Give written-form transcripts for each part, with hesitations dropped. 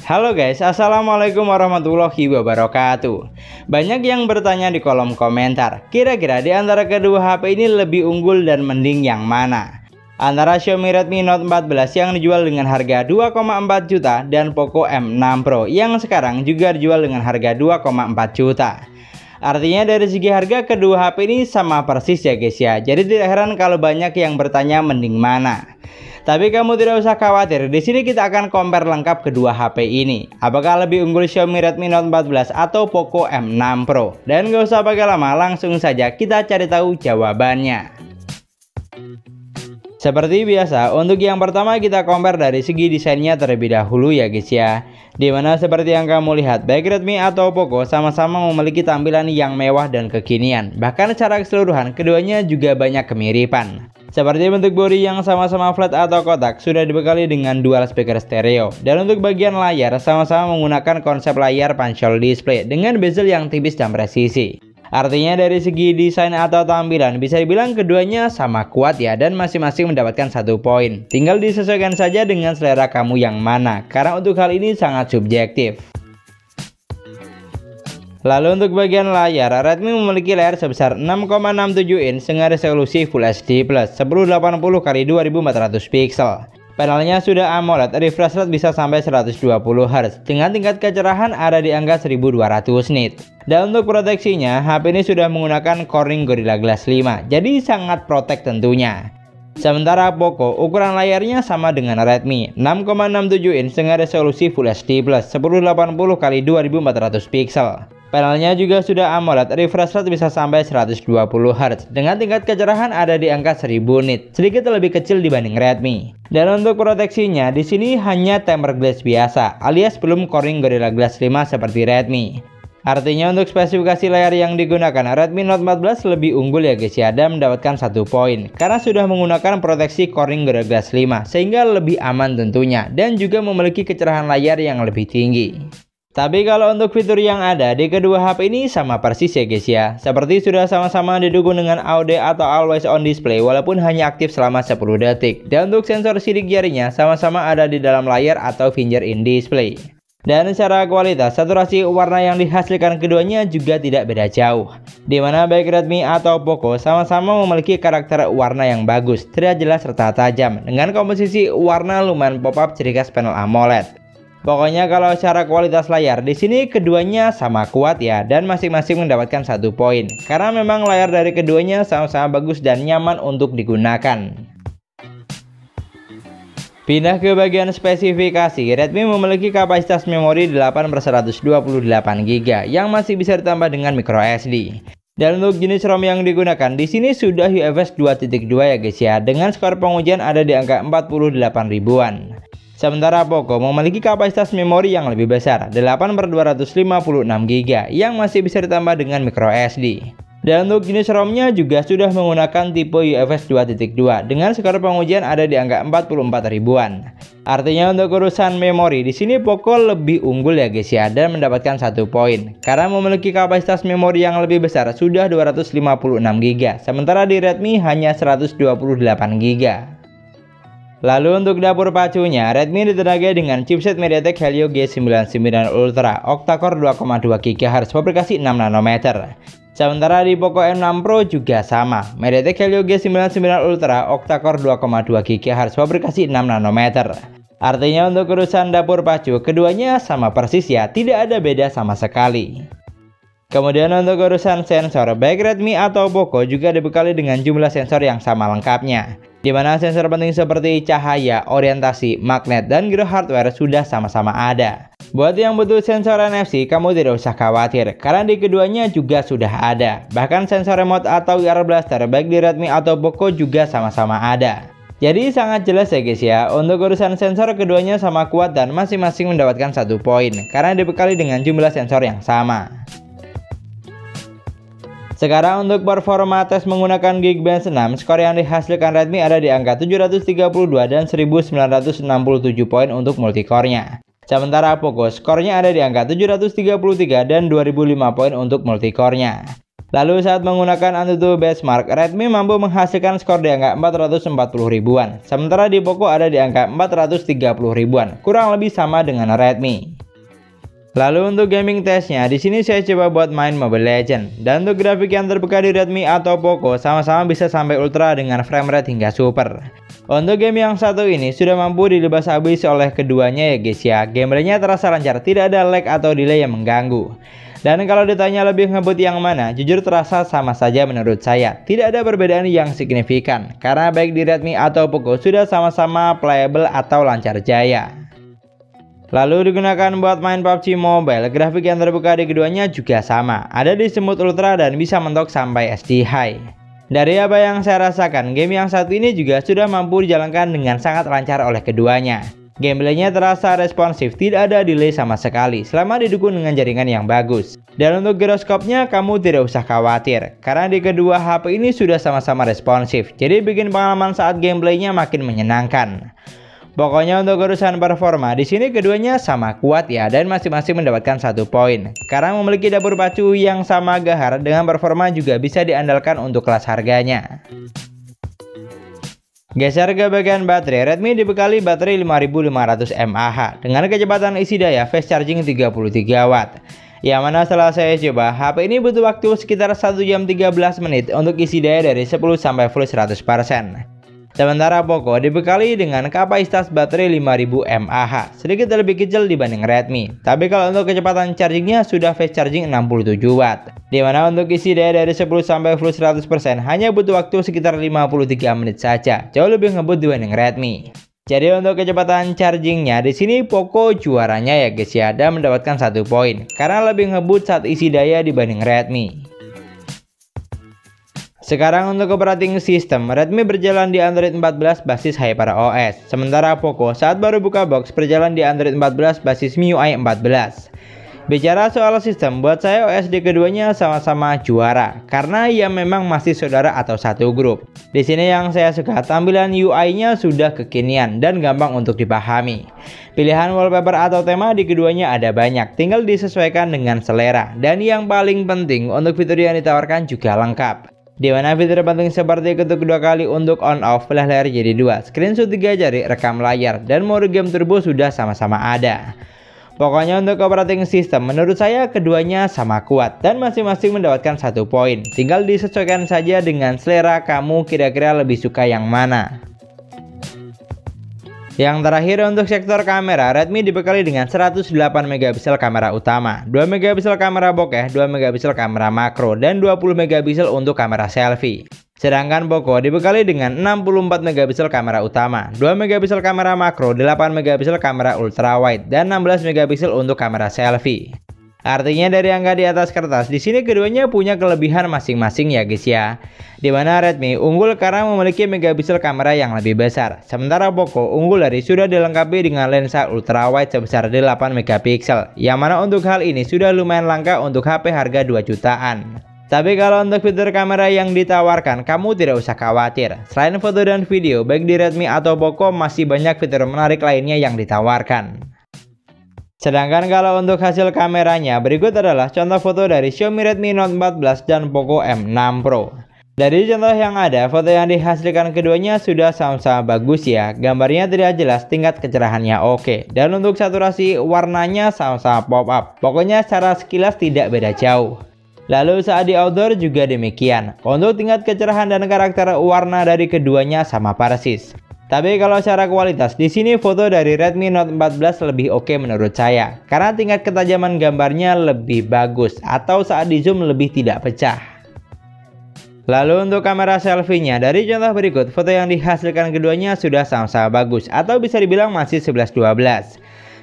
Halo guys, assalamualaikum warahmatullahi wabarakatuh. Banyak yang bertanya di kolom komentar, kira-kira di antara kedua HP ini lebih unggul dan mending yang mana? Antara Xiaomi Redmi Note 14 yang dijual dengan harga 2,4 juta dan Poco M6 Pro yang sekarang juga dijual dengan harga 2,4 juta. Artinya dari segi harga kedua HP ini sama persis ya guys ya. Jadi tidak heran kalau banyak yang bertanya mending mana. Tapi kamu tidak usah khawatir, di sini kita akan compare lengkap kedua HP ini. Apakah lebih unggul Xiaomi Redmi Note 14 atau Poco M6 Pro? Dan gak usah pakai lama, langsung saja kita cari tahu jawabannya. Seperti biasa, untuk yang pertama kita compare dari segi desainnya terlebih dahulu ya guys ya. Dimana seperti yang kamu lihat, baik Redmi atau Poco sama-sama memiliki tampilan yang mewah dan kekinian. Bahkan secara keseluruhan, keduanya juga banyak kemiripan. Seperti bentuk bodi yang sama-sama flat atau kotak, sudah dibekali dengan dual speaker stereo. Dan untuk bagian layar, sama-sama menggunakan konsep layar punch-hole display dengan bezel yang tipis dan presisi. Artinya dari segi desain atau tampilan bisa dibilang keduanya sama kuat ya, dan masing-masing mendapatkan 1 poin. Tinggal disesuaikan saja dengan selera kamu yang mana, karena untuk hal ini sangat subjektif. Lalu untuk bagian layar, Redmi memiliki layar sebesar 6,67 inch dengan resolusi Full HD Plus 1080x2400 pixel. Panelnya sudah AMOLED, refresh rate bisa sampai 120 Hz dengan tingkat kecerahan ada di angka 1200 nit. Dan untuk proteksinya, HP ini sudah menggunakan Corning Gorilla Glass 5, jadi sangat protect tentunya. Sementara Poco, ukuran layarnya sama dengan Redmi, 6,67 inch dengan resolusi Full HD Plus 1080x2400 pixel. Panelnya juga sudah AMOLED, refresh rate bisa sampai 120 Hz dengan tingkat kecerahan ada di angka 1000 nit, sedikit lebih kecil dibanding Redmi. Dan untuk proteksinya di sini hanya tempered glass biasa, alias belum Corning Gorilla Glass 5 seperti Redmi. Artinya untuk spesifikasi layar yang digunakan, Redmi Note 14 lebih unggul ya guys ya, dan mendapatkan 1 poin karena sudah menggunakan proteksi Corning Gorilla Glass 5 sehingga lebih aman tentunya, dan juga memiliki kecerahan layar yang lebih tinggi. Tapi kalau untuk fitur yang ada di kedua HP ini sama persis ya guys ya. Seperti sudah sama-sama didukung dengan AUD atau Always On Display walaupun hanya aktif selama 10 detik. Dan untuk sensor sidik jarinya sama-sama ada di dalam layar atau finger in display. Dan secara kualitas, saturasi warna yang dihasilkan keduanya juga tidak beda jauh. Dimana baik Redmi atau Poco sama-sama memiliki karakter warna yang bagus, terlihat jelas serta tajam dengan komposisi warna lumayan pop-up ciri khas panel AMOLED. Pokoknya kalau secara kualitas layar di sini keduanya sama kuat ya, dan masing-masing mendapatkan 1 poin karena memang layar dari keduanya sama-sama bagus dan nyaman untuk digunakan. Pindah ke bagian spesifikasi, Redmi memiliki kapasitas memori 8/128 GB yang masih bisa ditambah dengan micro SD. Dan untuk jenis ROM yang digunakan di sini sudah UFS 2.2 ya guys ya, dengan skor pengujian ada di angka 48 ribuan. Sementara Poco memiliki kapasitas memori yang lebih besar, 8/256 GB yang masih bisa ditambah dengan micro SD. Dan untuk jenis ROM-nya juga sudah menggunakan tipe UFS 2.2 dengan skor pengujian ada di angka 44 ribuan. Artinya untuk urusan memori di sini Poco lebih unggul ya guys ya, dan mendapatkan 1 poin karena memiliki kapasitas memori yang lebih besar, sudah 256 GB, sementara di Redmi hanya 128 GB. Lalu untuk dapur pacunya, Redmi ditenagai dengan chipset MediaTek Helio G99 Ultra octa-core 2,2 GHz fabrikasi 6 nanometer. Sementara di Poco M6 Pro juga sama, MediaTek Helio G99 Ultra octa-core 2,2 GHz fabrikasi 6 nanometer. Artinya untuk urusan dapur pacu keduanya sama persis ya, tidak ada beda sama sekali. Kemudian untuk urusan sensor, baik Redmi atau Poco juga dibekali dengan jumlah sensor yang sama lengkapnya, di mana sensor penting seperti cahaya, orientasi, magnet, dan gyro hardware sudah sama-sama ada. Buat yang butuh sensor NFC, kamu tidak usah khawatir karena di keduanya juga sudah ada. Bahkan sensor remote atau IR blaster baik di Redmi atau Poco juga sama-sama ada. Jadi sangat jelas ya guys ya, untuk urusan sensor keduanya sama kuat dan masing-masing mendapatkan 1 poin karena dibekali dengan jumlah sensor yang sama. Sekarang untuk performa tes menggunakan Geekbench 6, skor yang dihasilkan Redmi ada di angka 732 dan 1967 poin untuk multicore-nya. Sementara Poco skornya ada di angka 733 dan 2005 poin untuk multicore-nya. Lalu saat menggunakan AnTuTu benchmark, Redmi mampu menghasilkan skor di angka 440 ribuan. Sementara di Poco ada di angka 430 ribuan, kurang lebih sama dengan Redmi. Lalu untuk gaming testnya, di sini saya coba buat main Mobile Legends. Dan untuk grafik yang terbuka di Redmi atau Poco sama-sama bisa sampai ultra dengan frame rate hingga super. Untuk game yang satu ini sudah mampu dilebas habis oleh keduanya ya guys ya. Gameplaynya terasa lancar, tidak ada lag atau delay yang mengganggu. Dan kalau ditanya lebih ngebut yang mana, jujur terasa sama saja menurut saya. Tidak ada perbedaan yang signifikan, karena baik di Redmi atau Poco sudah sama-sama playable atau lancar jaya. Lalu digunakan buat main PUBG Mobile, grafik yang terbuka di keduanya juga sama, ada di Smooth Ultra dan bisa mentok sampai SD High. Dari apa yang saya rasakan, game yang satu ini juga sudah mampu dijalankan dengan sangat lancar oleh keduanya. Gameplaynya terasa responsif, tidak ada delay sama sekali selama didukung dengan jaringan yang bagus. Dan untuk giroskopnya kamu tidak usah khawatir, karena di kedua HP ini sudah sama-sama responsif, jadi bikin pengalaman saat gameplaynya makin menyenangkan. Pokoknya untuk urusan performa, di sini keduanya sama kuat ya, dan masing-masing mendapatkan 1 poin. Karena memiliki dapur pacu yang sama gahar, dengan performa juga bisa diandalkan untuk kelas harganya. Geser ke bagian baterai, Redmi dibekali baterai 5500 mAh dengan kecepatan isi daya fast charging 33 Watt. Yang mana setelah saya coba, HP ini butuh waktu sekitar 1 jam 13 menit untuk isi daya dari 10 sampai full 100%. Sementara Poco dibekali dengan kapasitas baterai 5000 mAh, sedikit lebih kecil dibanding Redmi. Tapi kalau untuk kecepatan chargingnya sudah fast charging 67 Watt. Dimana untuk isi daya dari 10 sampai full 100% hanya butuh waktu sekitar 53 menit saja, jauh lebih ngebut dibanding Redmi. Jadi untuk kecepatan chargingnya di sini Poco juaranya ya guys ya, dan mendapatkan 1 poin karena lebih ngebut saat isi daya dibanding Redmi. Sekarang untuk operating system, Redmi berjalan di Android 14 basis HyperOS, sementara Poco saat baru buka box berjalan di Android 14 basis MIUI 14. Bicara soal sistem, buat saya OS di keduanya sama-sama juara, karena ia memang masih saudara atau satu grup. Di sini yang saya suka, tampilan UI-nya sudah kekinian dan gampang untuk dipahami. Pilihan wallpaper atau tema di keduanya ada banyak, tinggal disesuaikan dengan selera. Dan yang paling penting, untuk fitur yang ditawarkan juga lengkap. Di mana fitur penting seperti ketuk 2 kali untuk on off, belah layar jadi 2, screenshot 3 jari, rekam layar, dan mode game turbo sudah sama-sama ada. Pokoknya untuk operating system menurut saya keduanya sama kuat dan masing-masing mendapatkan 1 poin. Tinggal disesuaikan saja dengan selera kamu kira-kira lebih suka yang mana. Yang terakhir untuk sektor kamera, Redmi dibekali dengan 108 megapiksel kamera utama, 2 megapiksel kamera bokeh, 2 megapiksel kamera makro, dan 20 megapiksel untuk kamera selfie. Sedangkan Poco dibekali dengan 64 megapiksel kamera utama, 2 megapiksel kamera makro, 8 megapiksel kamera ultrawide, dan 16 megapiksel untuk kamera selfie. Artinya dari angka di atas kertas, di sini keduanya punya kelebihan masing-masing ya guys ya. Dimana Redmi unggul karena memiliki megapiksel kamera yang lebih besar, sementara Poco unggul dari sudah dilengkapi dengan lensa ultrawide sebesar 8 megapiksel, yang mana untuk hal ini sudah lumayan langka untuk HP harga 2 jutaan. Tapi kalau untuk fitur kamera yang ditawarkan, kamu tidak usah khawatir. Selain foto dan video, baik di Redmi atau Poco masih banyak fitur menarik lainnya yang ditawarkan. Sedangkan kalau untuk hasil kameranya, berikut adalah contoh foto dari Xiaomi Redmi Note 14 dan Poco M6 Pro. Dari contoh yang ada, foto yang dihasilkan keduanya sudah sama-sama bagus ya. Gambarnya tidak jelas, tingkat kecerahannya oke. Dan untuk saturasi warnanya sama-sama pop up. Pokoknya secara sekilas tidak beda jauh. Lalu saat di outdoor juga demikian. Untuk tingkat kecerahan dan karakter warna dari keduanya sama persis. Tapi kalau secara kualitas, di sini foto dari Redmi Note 14 lebih oke menurut saya, karena tingkat ketajaman gambarnya lebih bagus atau saat di zoom lebih tidak pecah. Lalu untuk kamera selfie-nya, dari contoh berikut, foto yang dihasilkan keduanya sudah sama-sama bagus atau bisa dibilang masih 11-12.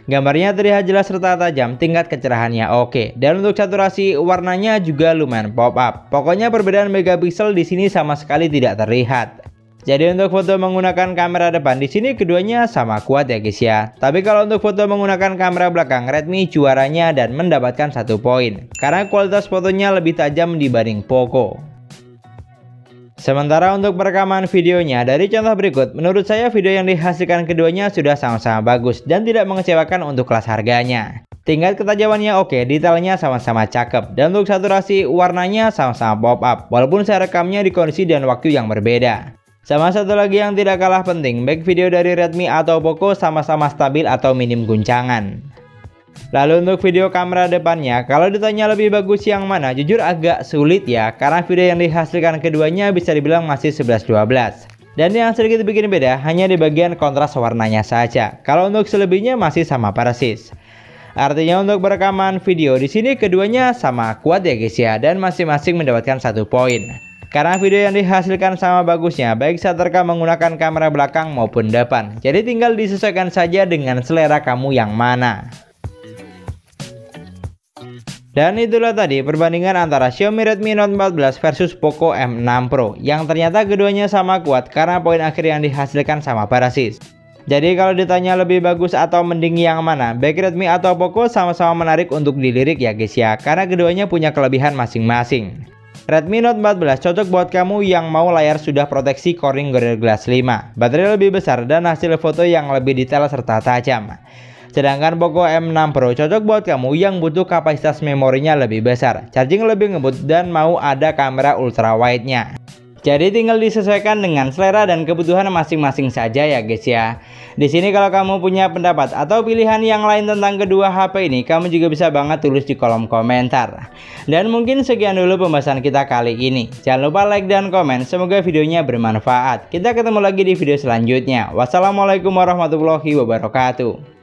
Gambarnya terlihat jelas serta tajam, tingkat kecerahannya oke, dan untuk saturasi warnanya juga lumayan pop up. Pokoknya perbedaan megapiksel di sini sama sekali tidak terlihat. Jadi untuk foto menggunakan kamera depan, di sini keduanya sama kuat ya guys ya. Tapi kalau untuk foto menggunakan kamera belakang, Redmi juaranya dan mendapatkan 1 poin karena kualitas fotonya lebih tajam dibanding Poco. Sementara untuk perekaman videonya, dari contoh berikut, menurut saya video yang dihasilkan keduanya sudah sama-sama bagus dan tidak mengecewakan untuk kelas harganya. Tingkat ketajamannya oke, detailnya sama-sama cakep, dan untuk saturasi warnanya sama-sama pop up, walaupun saya rekamnya di kondisi dan waktu yang berbeda. Sama satu lagi yang tidak kalah penting, baik video dari Redmi atau Poco sama-sama stabil atau minim guncangan. Lalu untuk video kamera depannya, kalau ditanya lebih bagus yang mana, jujur agak sulit ya, karena video yang dihasilkan keduanya bisa dibilang masih 11-12. Dan yang sedikit bikin beda hanya di bagian kontras warnanya saja. Kalau untuk selebihnya masih sama persis. Artinya untuk perekaman video di sini keduanya sama kuat ya guys ya, dan masing-masing mendapatkan 1 poin. Karena video yang dihasilkan sama bagusnya baik saat terekam menggunakan kamera belakang maupun depan. Jadi tinggal disesuaikan saja dengan selera kamu yang mana. Dan itulah tadi perbandingan antara Xiaomi Redmi Note 14 versus Poco M6 Pro, yang ternyata keduanya sama kuat karena poin akhir yang dihasilkan sama persis. Jadi kalau ditanya lebih bagus atau mending yang mana, baik Redmi atau Poco sama-sama menarik untuk dilirik ya guys ya, karena keduanya punya kelebihan masing-masing. Redmi Note 14 cocok buat kamu yang mau layar sudah proteksi Corning Gorilla Glass 5, baterai lebih besar dan hasil foto yang lebih detail serta tajam. Sedangkan Poco M6 Pro cocok buat kamu yang butuh kapasitas memorinya lebih besar, charging lebih ngebut dan mau ada kamera ultra wide-nya. Jadi tinggal disesuaikan dengan selera dan kebutuhan masing-masing saja ya guys ya. Di sini kalau kamu punya pendapat atau pilihan yang lain tentang kedua HP ini, kamu juga bisa banget tulis di kolom komentar. Dan mungkin sekian dulu pembahasan kita kali ini. Jangan lupa like dan komen, semoga videonya bermanfaat. Kita ketemu lagi di video selanjutnya. Wassalamualaikum warahmatullahi wabarakatuh.